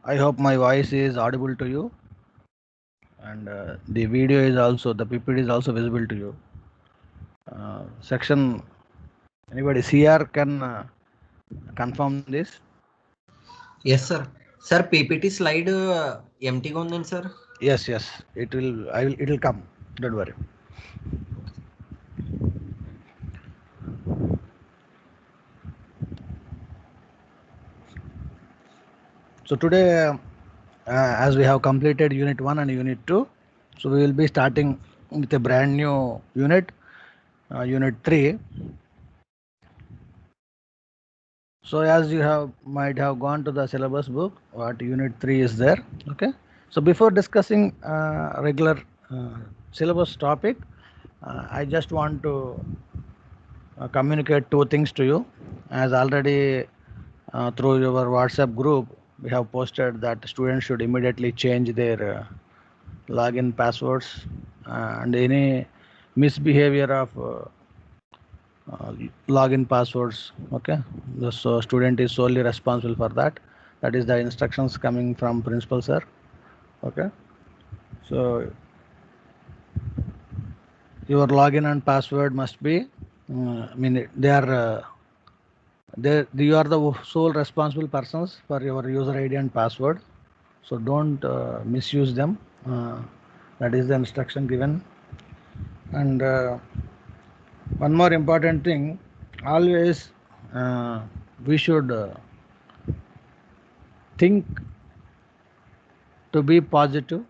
I hope my voice is audible to you, and the video is also, the PPT is also visible to you. Section, anybody CR can confirm this? Yes, sir. Sir, PPT slide empty on sir. Yes, yes, it will. It will come. Don't worry. So today, as we have completed Unit 1 and Unit 2, so we will be starting with a brand new unit, Unit 3. So as you might have gone to the syllabus book, what Unit 3 is there. Okay. So before discussing regular uh, syllabus topic, I just want to communicate two things to you. As already through your WhatsApp group, we have posted that students should immediately change their login passwords, and any misbehavior of uh, login passwords. Okay, so student is solely responsible for that. That is the instructions coming from principal sir. Okay, so your login and password must be, I mean, they are you are the sole responsible persons for your user ID and password. So don't misuse them. uh, that is the instruction given. And one more important thing, always we should think to be positive.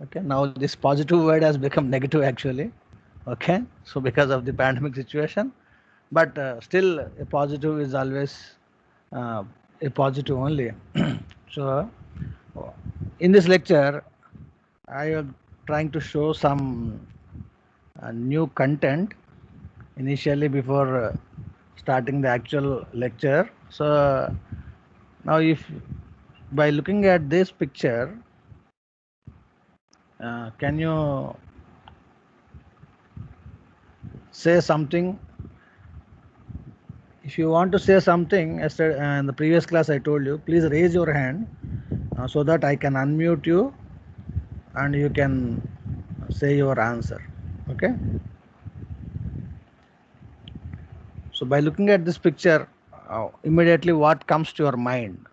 Okay, now this positive word has become negative actually. Okay, so because of the pandemic situation, but still a positive is always uh, a positive only. So in this lecture I am trying to show some new content initially before starting the actual lecture. So now, if by looking at this picture, can you say something? If you want to say something, yesterday in the previous class I told you, please raise your hand so that I can unmute you and you can say your answer. Okay. So by looking at this picture, immediately what comes to your mind?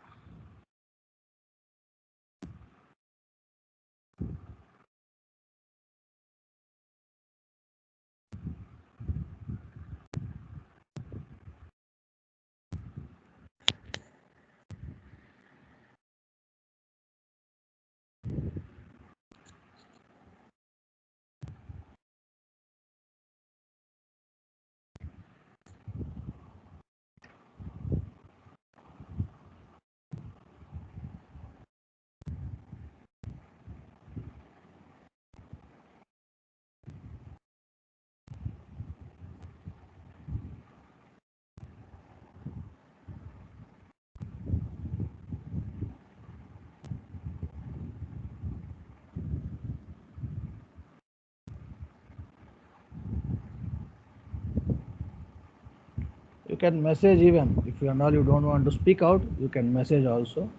You can message, even if you and all you don't want to speak out, you can message also.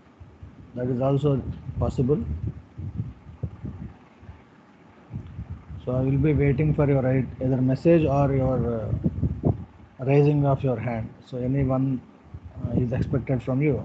That is also possible. So I will be waiting for your either message or your raising of your hand. So anyone is expected from you.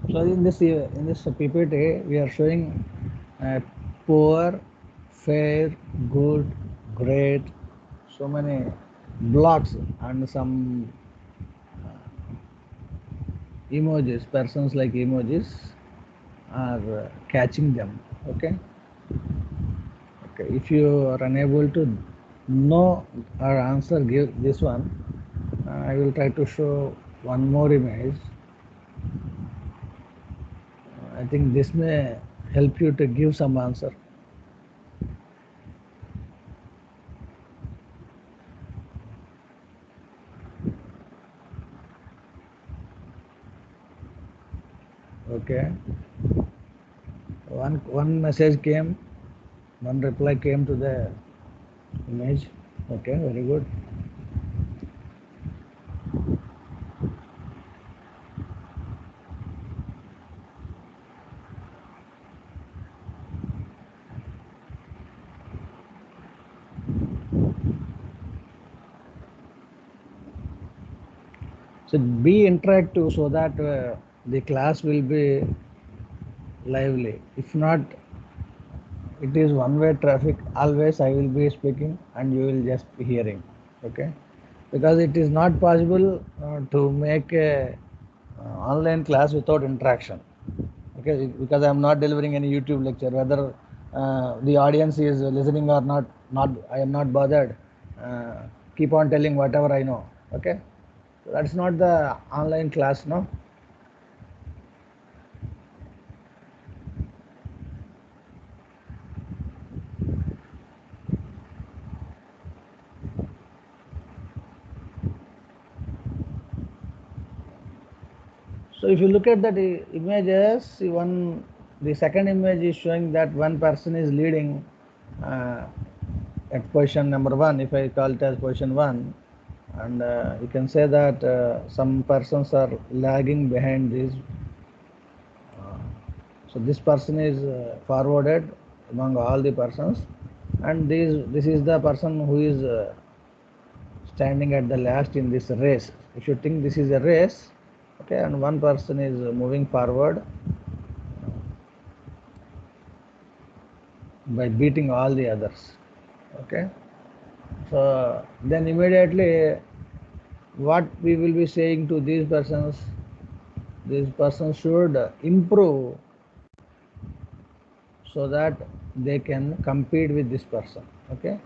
So in this PPT we are showing poor, fair, good, great, so many blocks and some emojis, persons like emojis are catching them. Okay. Okay. If you are unable to know or answer, give this one. I will try to show one more image. I think this may help you to give some answer. Okay. One message came, one reply came to the image. Okay, very good. So be interactive so that the class will be lively. If not, it is one-way traffic. Always I will be speaking and you will just be hearing. Okay, because it is not possible to make a online class without interaction. Okay, because I am not delivering any YouTube lecture. Whether the audience is listening or not, I am not bothered. Keep on telling whatever I know. Okay, so that's not the online class, no. So if you look at that images, the second image is showing that one person is leading uh, at position number 1, if I call it as position 1, and you can say that some persons are lagging behind this. So this person is forwarded among all the persons, and this is the person who is standing at the last in this race. If you think this is a race, okay, and one person is moving forward by beating all the others. Okay, so then immediately what we will be saying to these persons should improve so that they can compete with this person. Okay,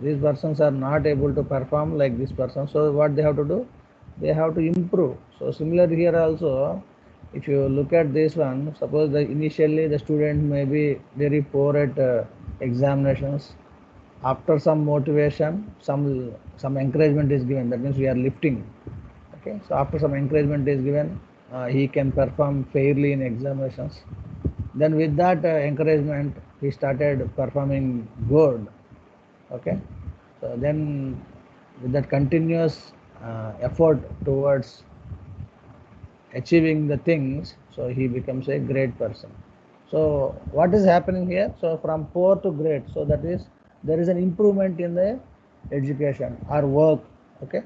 these persons are not able to perform like this person, so what they have to do, they have to improve. So similar here also, if you look at this one, suppose initially the student may be very poor at examinations. After some motivation, some encouragement is given, that means we are lifting. Okay, so after some encouragement is given, he can perform fairly in examinations. Then with that encouragement, he started performing good. Okay, so then with that continuous effort towards achieving the things, so he becomes a great person. So what is happening here? So from poor to great, so that is, there is an improvement in the education or work. Okay,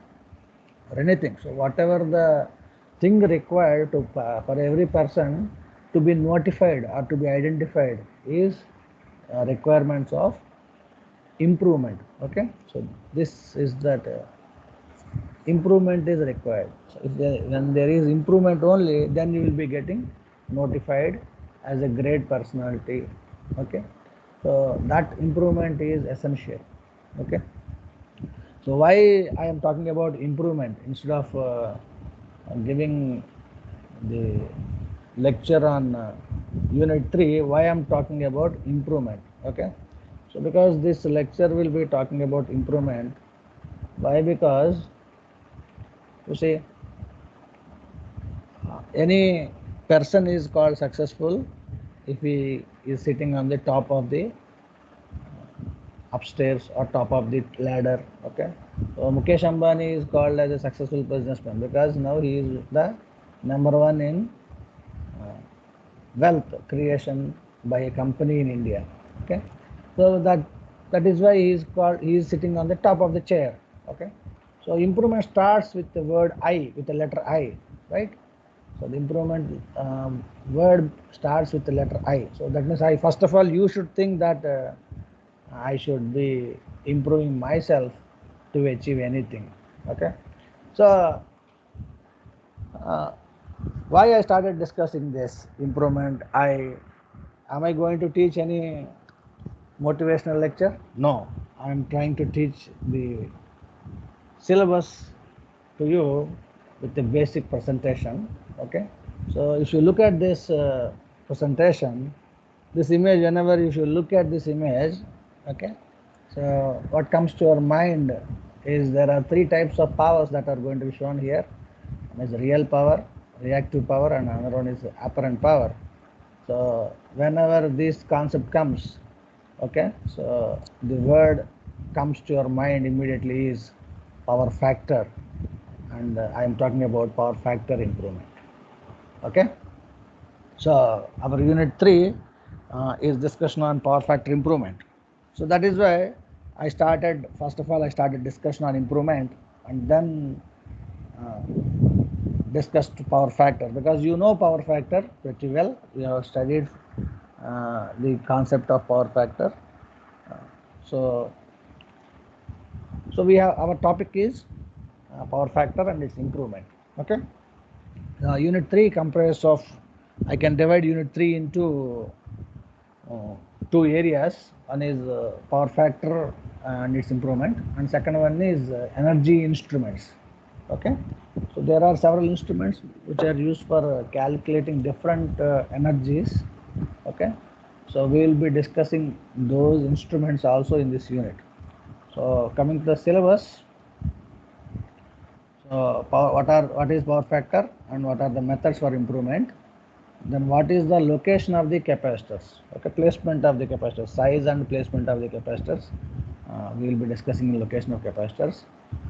or anything. So whatever the thing required to for every person to be notified or to be identified is requirements of improvement. Okay, so this is that improvement is required. So when there is improvement only, then you will be getting notified as a great personality. Okay, so that improvement is essential. Okay, so why I am talking about improvement instead of giving the lecture on unit 3, why I am talking about improvement. Okay, so because this lecture will be talking about improvement. Why? Because you see, any person is called successful if he is sitting on the top of the upstairs or top of the ladder. Okay, so Mukesh Ambani is called as a successful businessman because now he is the number one in uh, wealth creation by a company in India. Okay, so that is why he is sitting on the top of the chair. Okay, so improvement starts with the word I, with the letter I, right? So the improvement word starts with the letter I. So that means I, first of all, you should think that I should be improving myself to achieve anything. Okay, so uh, why I started discussing this improvement? Am I going to teach any motivational lecture? No, I am trying to teach the syllabus to you with the basic presentation. Okay, so if you look at this presentation, this image, whenever you should look at this image, okay, so what comes to your mind is there are three types of powers that are going to be shown here. One is real power, reactive power, and another one is apparent power. So whenever this concept comes, okay, so the word comes to your mind immediately is power factor, and I am talking about power factor improvement. Okay, so our unit 3 is discussion on power factor improvement. So that is why I started, first of all, I started discussion on improvement, and then discussed power factor, because you know power factor pretty well. We have studied the concept of power factor. So we have, our topic is power factor and its improvement. Okay, unit 3 comprises of, I can divide unit 3 into two areas. One is power factor and its improvement, and second one is energy instruments. Okay, so there are several instruments which are used for calculating different energies. Okay, so we will be discussing those instruments also in this unit. So coming to the syllabus, so what is power factor and what are the methods for improvement? Then what is the location of the capacitors? Okay, placement of the capacitors, size and placement of the capacitors. We will be discussing the location of capacitors.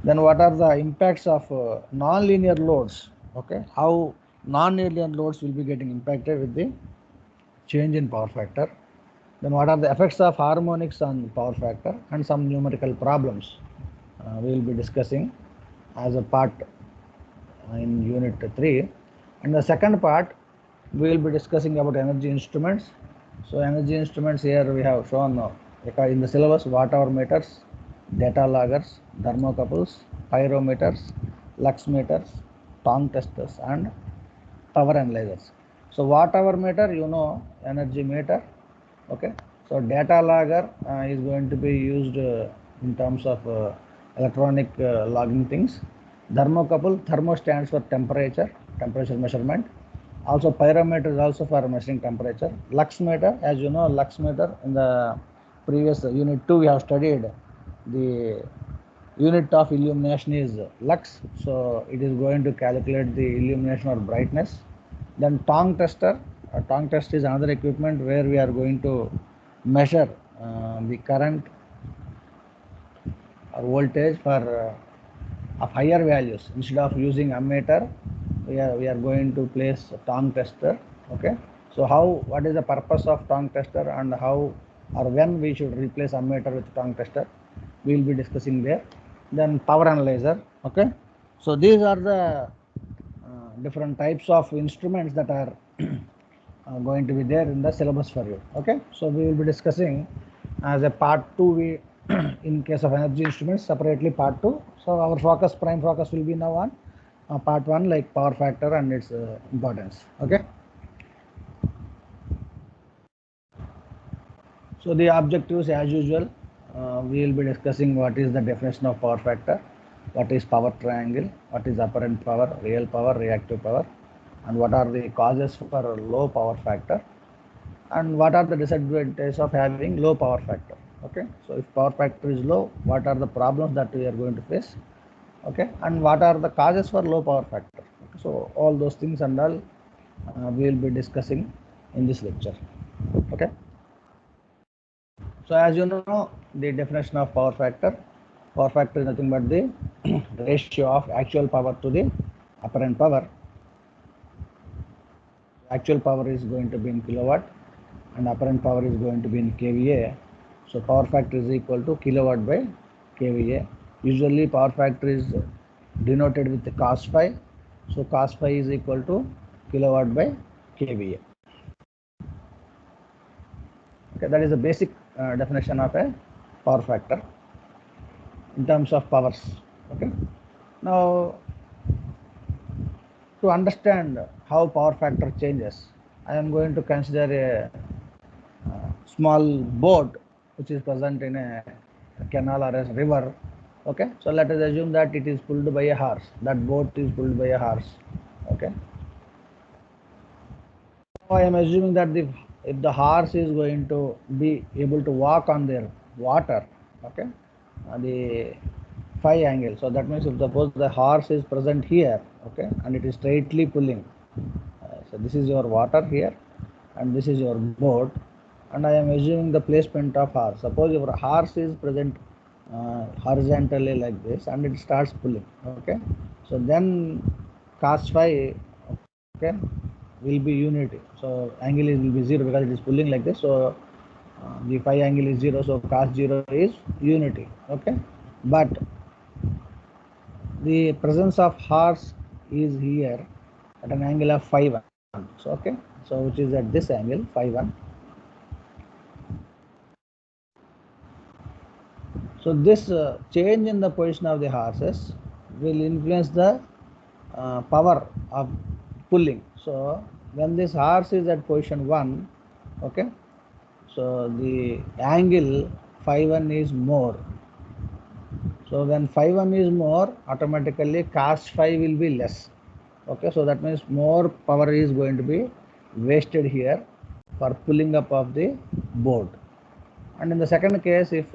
Then what are the impacts of non-linear loads? Okay, how non-linear loads will be getting impacted with the change in power factor. Then what are the effects of harmonics on power factor, and some numerical problems we will be discussing as a part in unit 3. And the second part, we will be discussing about energy instruments. So energy instruments, here we have shown in the syllabus: watt hour meters, data loggers, thermocouples, pyrometers, lux meters, tong testers, and power analyzers. So watt hour meter, you know, energy meter. Okay, so data logger is going to be used in terms of electronic logging things. Thermocouple, thermo stands for temperature measurement. Also pyrometer is also for measuring temperature. Lux meter, as you know, lux meter, in the previous unit 2 we have studied the unit of illumination is lux, so it is going to calculate the illumination or brightness. Then tong tester, tong test is another equipment where we are going to measure the current or voltage for of higher values. Instead of using ammeter, we are going to place a tong tester. Okay, so what is the purpose of tong tester, and how or when we should replace ammeter with tong tester, we will be discussing there. Then power analyzer. Okay, so these are the different types of instruments that are going to be there in the syllabus for you. Okay, so we will be discussing as a part 2, we in case of energy instruments separately part 2. So our prime focus will be now on part 1, like power factor and its importance. Okay, so the objectives, as usual, we will be discussing what is the definition of power factor, what is power triangle, what is apparent power, real power, reactive power, and what are the causes for low power factor, and what are the disadvantages of having low power factor. Okay, so if power factor is low, what are the problems that we are going to face? Okay, and what are the causes for low power factor? So all those things and all we will be discussing in this lecture. Okay, so as you know, the definition of power factor is nothing but the ratio of actual power to the apparent power. Actual power is going to be in kilowatt and apparent power is going to be in kVA. So power factor is equal to kilowatt by kVA. Usually power factor is denoted with the cos phi. So cos phi is equal to kilowatt by kVA. Okay, that is the basic definition of a power factor in terms of powers. Okay, now to understand how power factor changes, I am going to consider a small boat which is present in a canal or a river. Okay, so let us assume that it is pulled by a horse. That boat is pulled by a horse. Okay. So I am assuming that if the horse is going to be able to walk on their water, okay, the phi angle. So that means if suppose the horse is present here, okay, and it is straightly pulling. So this is your water here, and this is your boat, and I am assuming the placement of horse. Suppose your horse is present horizontally like this, and it starts pulling. Okay, so then cos phi, okay, will be unity. So angle will be 0 because it is pulling like this. So the phi angle is 0. So cos 0 is unity. Okay, but the presence of horse is here at an angle of phi 1. So okay, so which is at this angle phi 1. So this change in the position of the horses will influence the power of pulling. So when this horse is at position 1, okay, so the angle phi 1 is more. So when phi 1 is more, automatically cos phi will be less. Okay, so that means more power is going to be wasted here for pulling up of the boat. And in the second case, if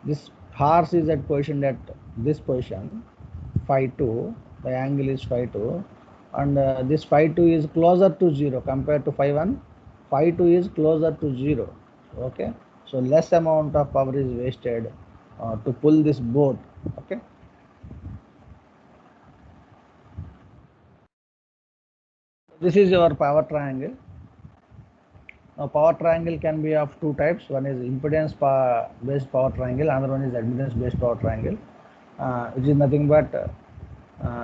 this horse is at position at this position phi 2, the angle is phi 2, and this phi 2 is closer to 0 compared to phi 1. Phi 2 is closer to 0. Okay, so less amount of power is wasted to pull this boat. Okay, this is your power triangle. Now power triangle can be of two types. One is impedance based power triangle, another one is admittance based power triangle, which is nothing but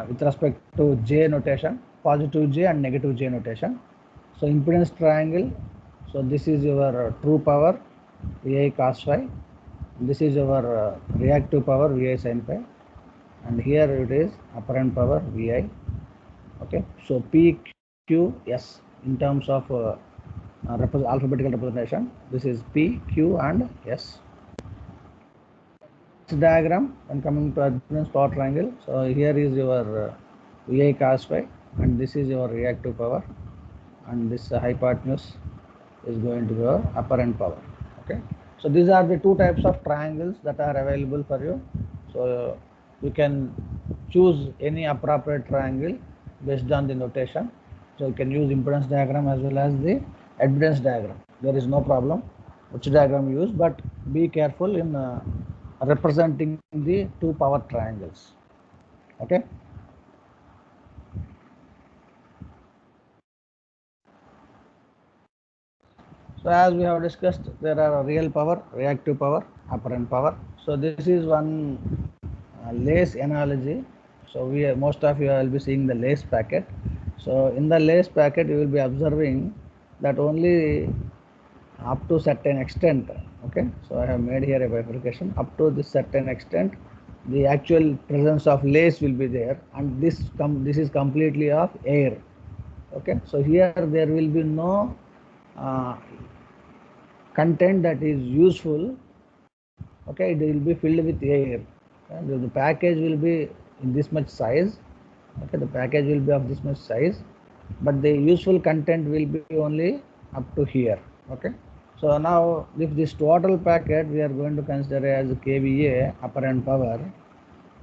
with respect to J notation, positive J and negative J notation. So impedance triangle, so this is your true power VI cos phi, this is your reactive power VI sin phi, and here it is apparent power VI. Okay, so P, Q, S in terms of alphabetical representation. This is P, Q, and S. This diagram, when coming to admittance power triangle, so here is your VI cos phi, and this is your reactive power, and this hypotenuse is going to be your apparent power. Okay, so these are the two types of triangles that are available for you. So you can choose any appropriate triangle based on the notation. So you can use impedance diagram as well as the admittance diagram. There is no problem which diagram you use, but be careful in representing the two power triangles. Okay. So as we have discussed, there are real power, reactive power, apparent power. So this is one lace analogy. So most of you will be seeing the lace packet. So in the lace packet, you will be observing that only up to certain extent. Okay, so I have made here a bifurcation. Up to this certain extent, the actual presence of lace will be there, and this is completely of air. Okay, so here there will be no uh, content that is useful. Okay, it will be filled with air, and the package will be in this much size. Okay, the package will be of this much size, but the useful content will be only up to here. Okay, so now if this total packet we are going to consider as kVA apparent power,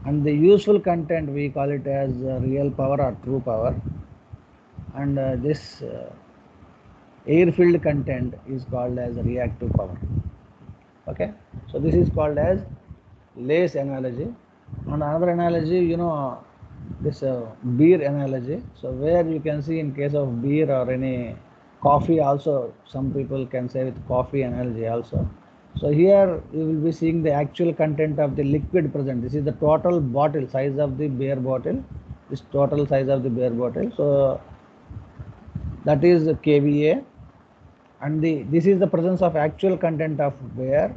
and the useful content we call it as real power or true power, and this air filled content is called as reactive power. Okay, so this is called as lace analogy. And another analogy, this beer analogy. So where you can see in case of beer or any coffee also, some people can say with coffee analogy also. So here you will be seeing the actual content of the liquid present. This is the total bottle size of the beer bottle. This total size of the beer bottle. So that is kVA, and this is the presence of actual content of beer.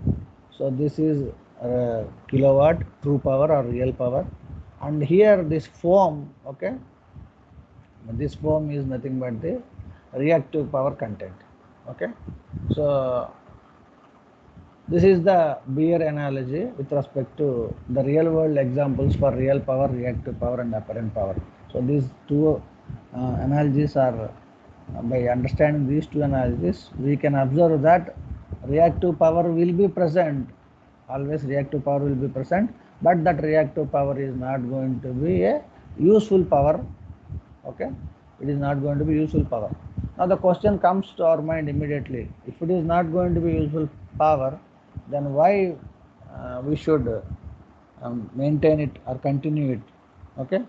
So this is kilowatt true power or real power, and here this foam. Okay, this foam is nothing but the reactive power content. Okay, so This is the Beer analogy with respect to the real world examples for real power, reactive power, and apparent power. So these two analogies are, by understanding these two analogies, we can observe that reactive power will be present. Always reactive power will be present, but that reactive power is not going to be a useful power. Okay, it is not going to be useful power. Now the question comes to our mind immediately: if it is not going to be useful power, then why we should maintain it or continue it? Okay,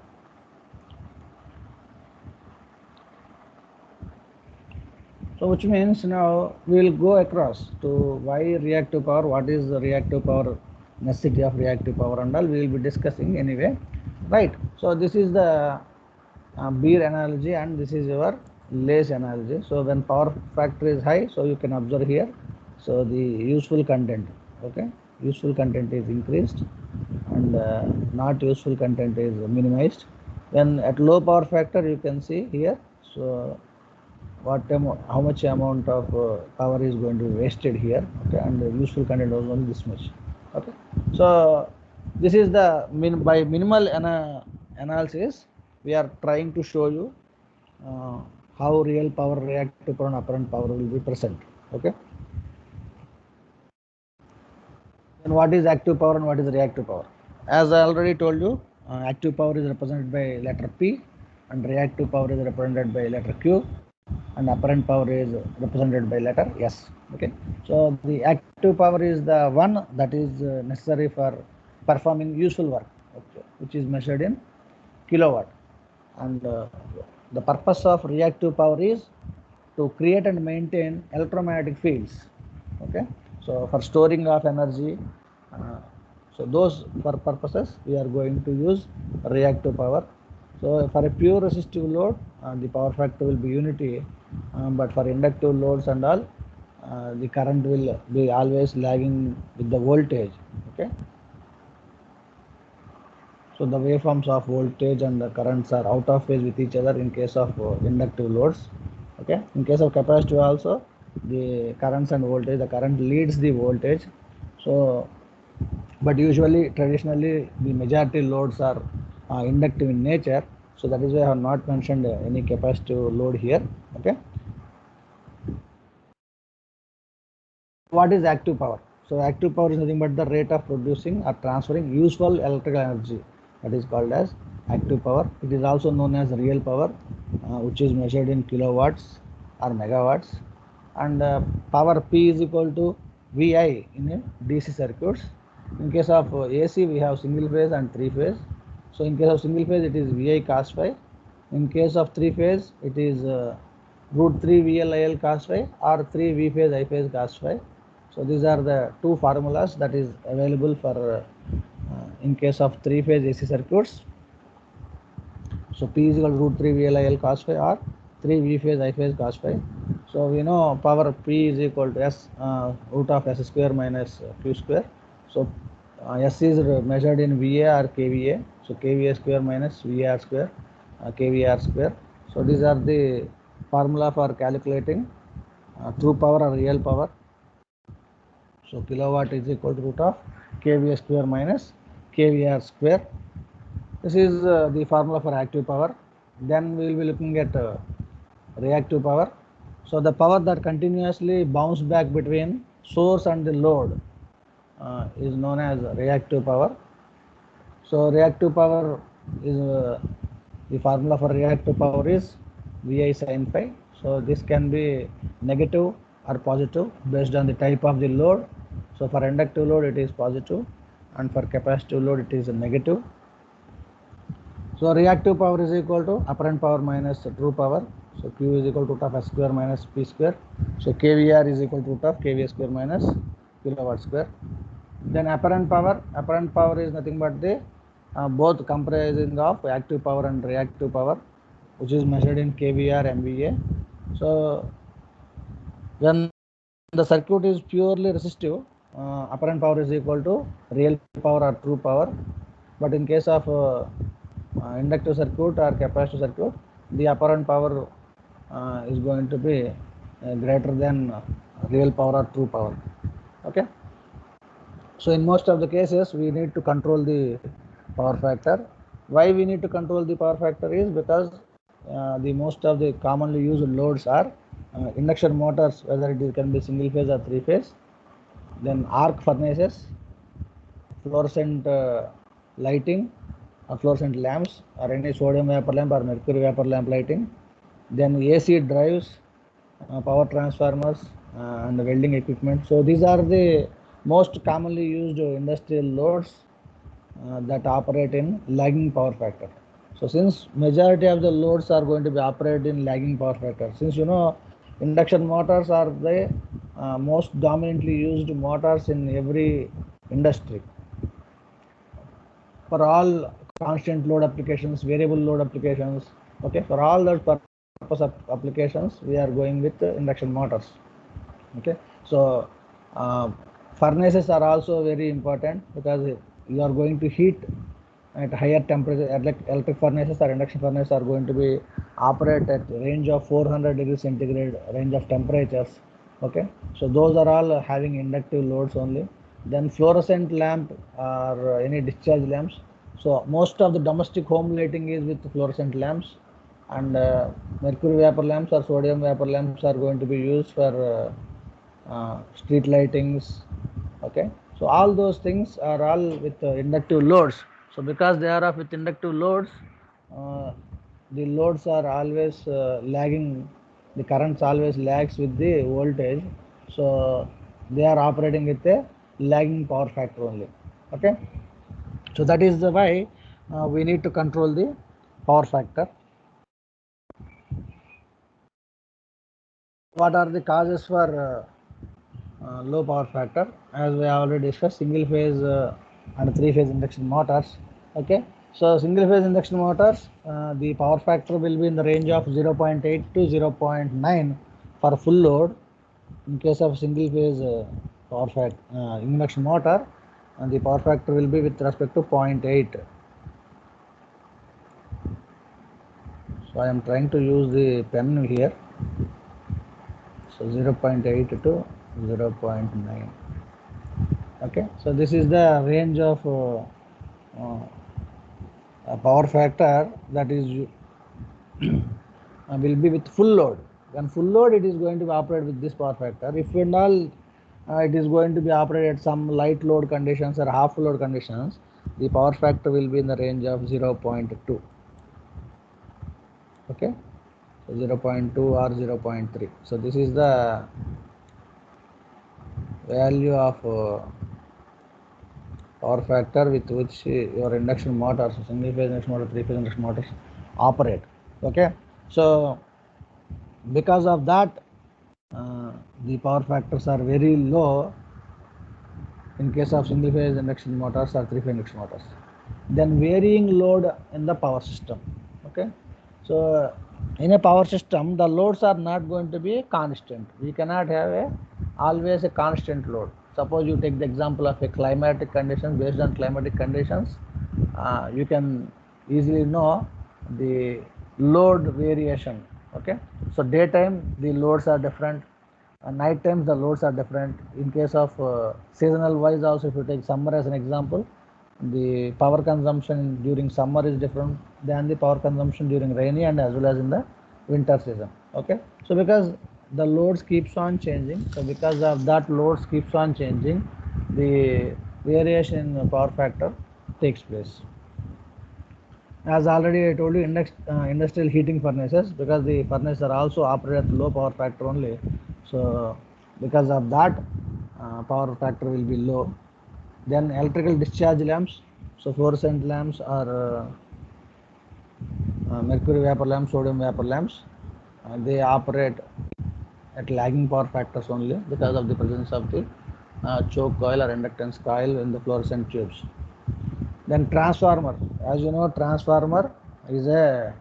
so which means now we will go across to why reactive power, what is the reactive power, necessity of reactive power, and all we will be discussing anyway, right? So this is the Beer analogy, and this is your Lace analogy. So when power factor is high, so you can observe here, so the useful content, okay, useful content is increased, and not useful content is minimized. When at low power factor, you can see here, so how much amount of power is going to be wasted here, okay, and the useful content was only this much, okay. So this is the by minimal analysis we are trying to show you uh, how real power, reactive power, and apparent power will be present, okay. Then what is active power and what is reactive power? As I already told you, active power is represented by letter P, and reactive power is represented by letter Q, and apparent power is represented by letter S. Okay, so the active power is the one that is necessary for performing useful work, okay, which is measured in kilowatt, and the purpose of reactive power is to create and maintain electromagnetic fields, okay. So for storing of energy, uh, so those for purposes we are going to use reactive power. So for a pure resistive load, the power factor will be unity, but for inductive loads and all, the current will be always lagging with the voltage, okay. So the waveforms of voltage and the currents are out of phase with each other in case of inductive loads. Okay. In case of capacitive also, the currents and voltage, the current leads the voltage. So, but usually, traditionally, the majority loads are inductive in nature. So that is why I have not mentioned any capacitive load here. Okay. What is active power? So active power is nothing but the rate of producing or transferring useful electrical energy. That is called as active power. It is also known as real power, which is measured in kilowatts or megawatts. And power P is equal to VI in a DC circuits. In case of AC, we have single phase and three phase. So in case of single phase, it is VI cos phi. In case of three phase, it is root 3 VLIL cos phi or 3 V phase I phase cos phi. So these are the two formulas that is available for in case of three phase AC circuits. So P is equal to root 3 VLIL cos phi or 3 V phase I phase cos phi. So we know power P is equal to S root of S square minus Q square. So S is measured in VA or KVA. So KVA square minus VAR square, KVAR square. So these are the formula for calculating true power or real power. So kilowatt is equal to root of kVA square minus kVAR square. This is the formula for active power. Then we will be looking at reactive power. So the power that continuously bounce back between source and the load is known as reactive power. So reactive power is the formula for reactive power is VI sin phi. So this can be negative or positive based on the type of the load. So for inductive load it is positive, and for capacitive load it is negative. So reactive power is equal to apparent power minus true power. So Q is equal to root of S square minus P square. So kVAR is equal to root of kVA square minus kilowatt square. Then apparent power is nothing but the both comprising of active power and reactive power, which is measured in kVAR MVA. So when the circuit is purely resistive, apparent power is equal to real power or true power. But in case of inductive circuit or capacitive circuit, the apparent power is going to be greater than real power or true power. Okay. So in most of the cases, we need to control the power factor. Why we need to control the power factor is because the most of the commonly used loads are induction motors, whether it can be single phase or three phase, then arc furnaces, fluorescent lighting, fluorescent lamps, or any sodium vapor lamp or mercury vapor lamp lighting, then AC drives, power transformers, and welding equipment. So these are the most commonly used industrial loads that operate in lagging power factor. So since majority of the loads are going to be operated in lagging power factor, since you know induction motors are the most dominantly used motors in every industry for all constant load applications, variable load applications. Okay, for all those purpose of applications, we are going with induction motors. Okay, so uh, furnaces are also very important because you are going to heat at higher temperature. Electric furnaces or induction furnaces are going to be operate at range of 400 degrees centigrade range of temperatures. Okay, so those are all having inductive loads only. Then fluorescent lamp or any discharge lamps. So most of the domestic home lighting is with fluorescent lamps, and mercury vapor lamps or sodium vapor lamps are going to be used for street lightings. Okay, so all those things are all with inductive loads. So because they are of with inductive loads, uh, the loads are always lagging, the currents always lags with the voltage, so they are operating with a lagging power factor only. Okay, so that is the why we need to control the power factor. What are the causes for low power factor? As we already discussed, single phase and three phase induction motors. Okay, so single phase induction motors, the power factor will be in the range of 0.8 to 0.9 for full load. In case of single phase power factor induction motor, and the power factor will be with respect to 0.8. So I am trying to use the pen here. So 0.8 to 0.9. Okay, so this is the range of power factor that is will be with full load. When full load, it is going to be operate with this power factor. If and all it is going to be operated at some light load conditions or half load conditions, the power factor will be in the range of 0.2. Okay, so 0.2 or 0.3. So this is the value of power factor with which your induction motors, single phase induction motor, three phase induction motors operate. Okay, so because of that, the power factors are very low in case of single phase induction motors or three phase induction motors. Then varying load in the power system. Okay, so in a power system, the loads are not going to be constant. We cannot have always a constant load. Suppose you take the example of a climatic condition. Based on climatic conditions, you can easily know the load variation. Okay, so daytime the loads are different, night times the loads are different. In case of seasonal wise also, if you take summer as an example, the power consumption during summer is different than the power consumption during rainy and as well as in the winter season. Okay, so because the loads keeps on changing, so because of that loads keeps on changing, the variation in power factor takes place. As already I told you, industrial heating furnaces, because the furnaces are also operated at low power factor only, so because of that power factor will be low. Then electrical discharge lamps, so fluorescent lamps or mercury vapor lamps, sodium vapor lamps, they operate at lagging power factors only because of the presence of the choke coil or inductance coil in the fluorescent tubes. Then transformer, as you know, transformer is a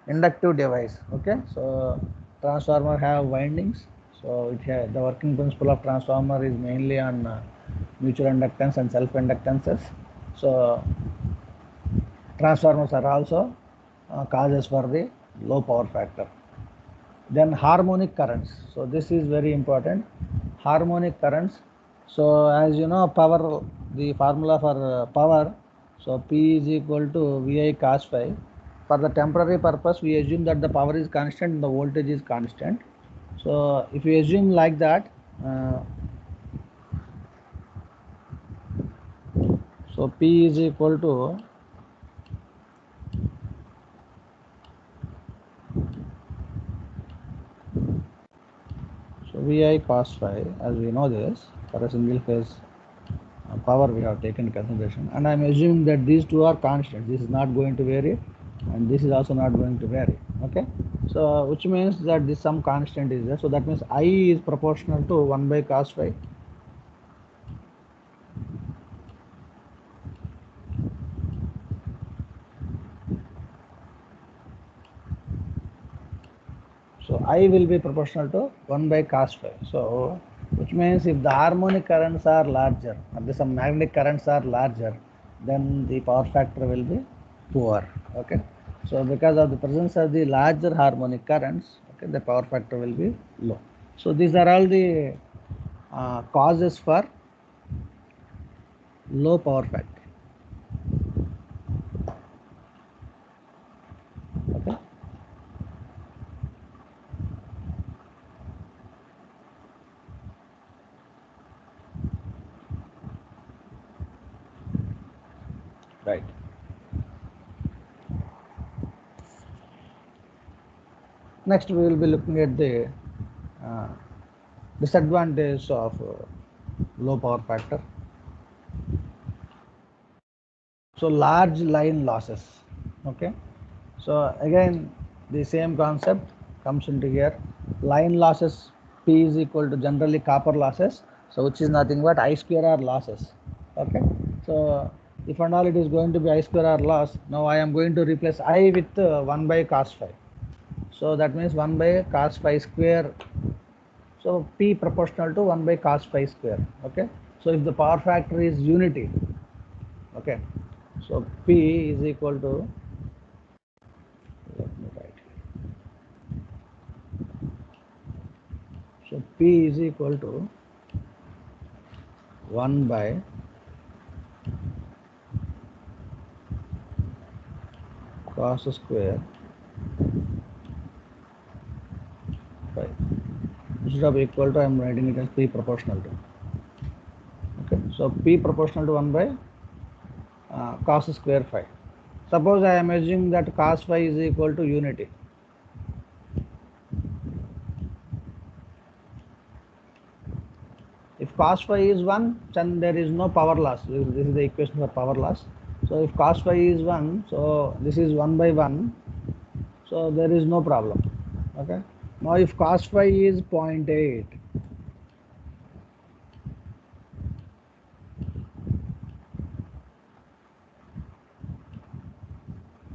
inductive device. Okay, so transformer have windings. So the working principle of transformer is mainly on mutual inductance and self inductances. So transformers are also causes for the low power factor. Then harmonic currents. So this is very important. Harmonic currents. So as you know, power the formula for power. So P is equal to VI cos phi. For the temporary purpose, we assume that the power is constant and the voltage is constant. So if we assume like that, so P is equal to VI cos phi, as we know this, for a single phase power we have taken into consideration, and I am assuming that these two are constant. This is not going to vary and this is also not going to vary. Okay, so which means that this some constant is there, so that means I is proportional to 1 by cos phi. So I will be proportional to 1 by cos phi. So which means if the harmonic currents are larger or the some magnetic currents are larger, then the power factor will be poor. Okay, so because of the presence of the larger harmonic currents, okay, the power factor will be low. So these are all the causes for low power factor. Okay. Right. Next, we will be looking at the uh, disadvantage of low power factor. So large line losses. Okay. So again, the same concept comes into here. Line losses, P is equal to generally copper losses. So which is nothing but I square R losses. Okay. So if and all it is going to be I square R loss, now I am going to replace I with 1 by cos phi. So that means 1 by cos phi square. So P proportional to 1 by cos phi square. Okay. So if the power factor is unity, okay, so P is equal to, let me write. So P is equal to 1 by cos square phi. Instead of equal to, I am writing it as P proportional to. Okay. So P proportional to 1 by cos square phi. Suppose I am assuming that cos phi is equal to unity. If cos phi is 1, then there is no power loss. This is the equation for power loss. So if cos phi is 1, so this is 1 by 1, so there is no problem. Okay. Now if cos phi is 0.8,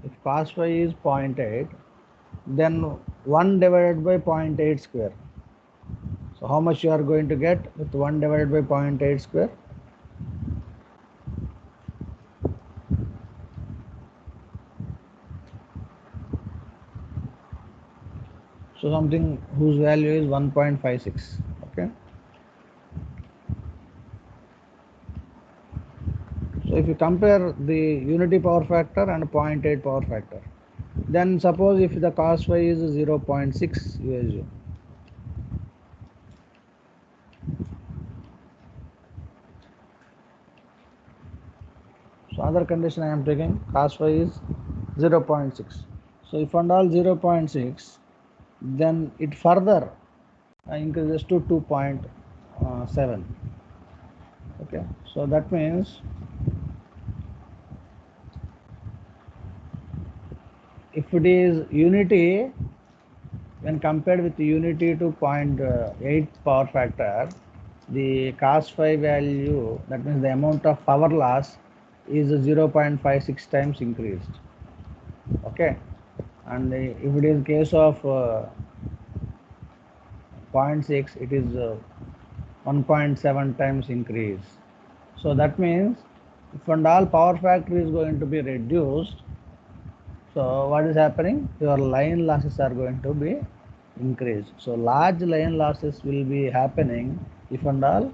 if cos phi is 0.8, then 1 divided by 0.8 square. So how much you are going to get with 1 divided by 0.8 square? So something whose value is 1.56. Okay. So if you compare the unity power factor and 0.8 power factor, then suppose if the cos phi is 0.6, you assume. So other condition I am taking, cos phi is 0.6. So if and all 0.6, then it further increases to 2.7. Okay. So that means if it is unity, when compared with unity to 0.8 power factor, the cos phi value, that means the amount of power loss, is 0.56 times increased. Okay. And if it is case of 0.6, it is 1.7 times increase. So that means if and all power factor is going to be reduced, so what is happening? Your line losses are going to be increased. So large line losses will be happening if and all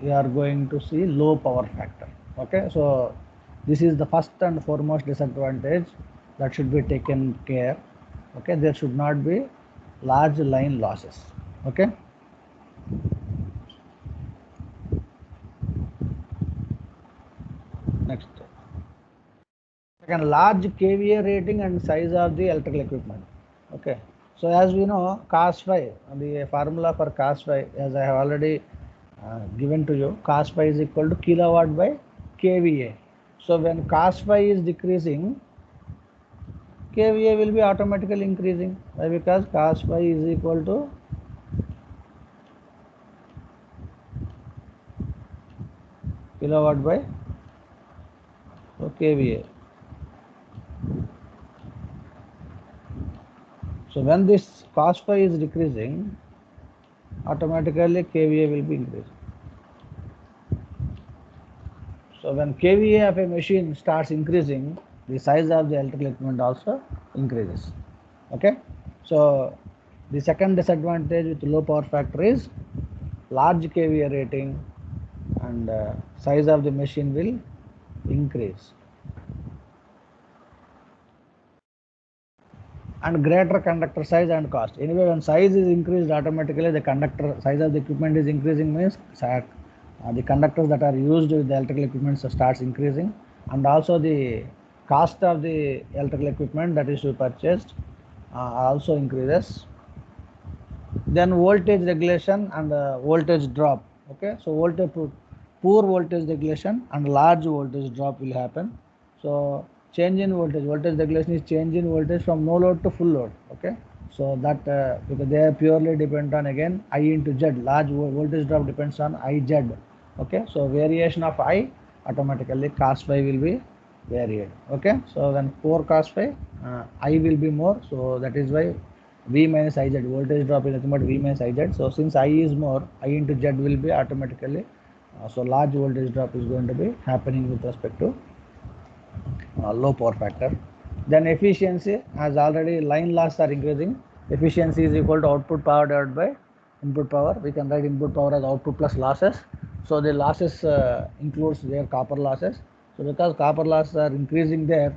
you are going to see low power factor. Okay, so this is the first and foremost disadvantage that should be taken care. Okay, there should not be large line losses. Okay. Next. Second, large KVA rating and size of the electrical equipment. Okay. So as we know, cos phi, the formula for cos phi, as I have already given to you, cos phi is equal to kilowatt by KVA. So when cos phi is decreasing, KVA will be automatically increasing. Why? Because cos phi is equal to kilowatt by KVA. So when this cos phi is decreasing, automatically KVA will be increasing. So when KVA of a machine starts increasing, the size of the electrical equipment also increases. Okay. So the second disadvantage with low power factor is large KVA rating and size of the machine will increase. And greater conductor size and cost. Anyway, when size is increased, automatically the conductor size of the equipment is increasing, means the conductors that are used with the electrical equipment starts increasing, and also the cost of the electrical equipment that is to be purchased also increases. Then voltage regulation and voltage drop. Okay, so poor voltage regulation and large voltage drop will happen. So change in voltage regulation is change in voltage from no load to full load. Okay, so that because they are purely depend on again I into Z. Large voltage drop depends on IZ. Okay, so variation of I, automatically cos phi will be varied. Okay, so when poor cos phi, I will be more, so that is why V minus IZ, voltage drop is nothing but V minus IZ. So since I is more, I into Z will be automatically, so large voltage drop is going to be happening with respect to low power factor. Then efficiency, as already line loss are increasing, efficiency is equal to output power divided by input power. We can write input power as output plus losses. So the losses includes their copper losses. So because copper losses are increasing there,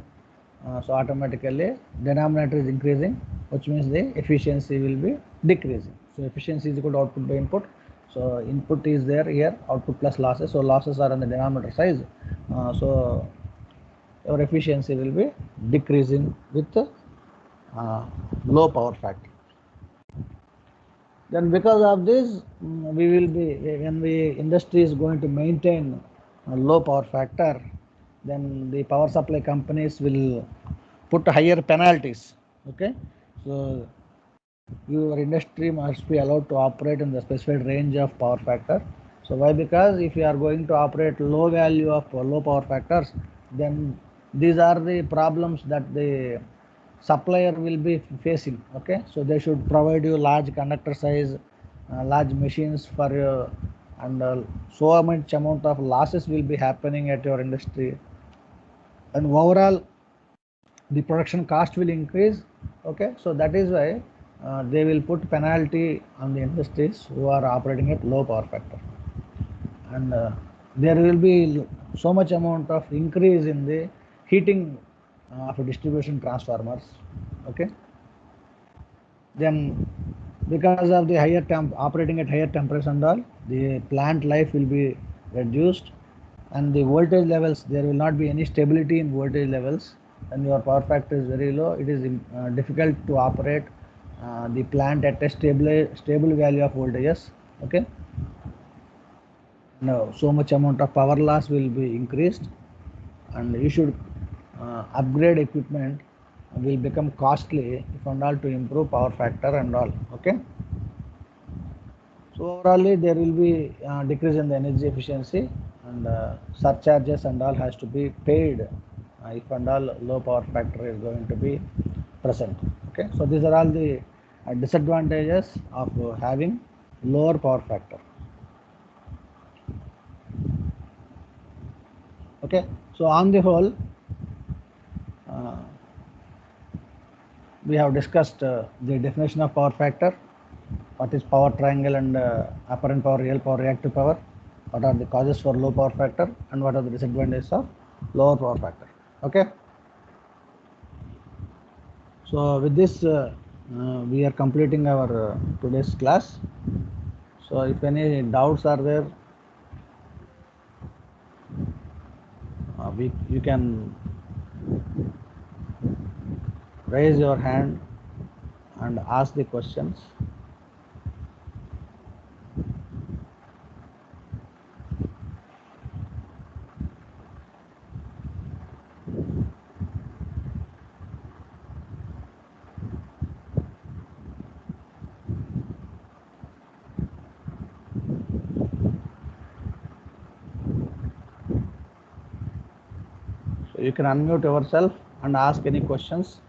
so automatically denominator is increasing, which means the efficiency will be decreasing. So efficiency is equal to output by input. So input is there here, output plus losses. So losses are on the denominator size. So your efficiency will be decreasing with low power factor. Then because of this, we will be, when the industry is going to maintain a low power factor, then the power supply companies will put higher penalties. Okay, so your industry must be allowed to operate in the specified range of power factor. So why? Because if you are going to operate low value of low power factors, then these are the problems that the supplier will be facing. Okay, so they should provide you large conductor size, large machines for you, and so much amount of losses will be happening at your industry, and overall the production cost will increase. Okay, so that is why they will put penalty on the industries who are operating at low power factor, and there will be so much amount of increase in the heating of distribution transformers. Okay, then because of the higher temp operating at higher temperature and all, the plant life will be reduced, and the voltage levels, there will not be any stability in voltage levels. When your power factor is very low, it is difficult to operate the plant at a stable value of voltages. Okay, now so much amount of power loss will be increased, and you should upgrade equipment will become costly if and all to improve power factor and all. Okay, so overall there will be decrease in the energy efficiency, and surcharges and all has to be paid if and all low power factor is going to be present. Okay, so these are all the disadvantages of having lower power factor. Okay, so on the whole, we have discussed the definition of power factor, what is power triangle and apparent power, real power, reactive power, what are the causes for low power factor and what are the disadvantages of lower power factor. Okay. So with this, we are completing our today's class. So if any doubts are there, you can raise your hand and ask the questions. So you can unmute yourself and ask any questions.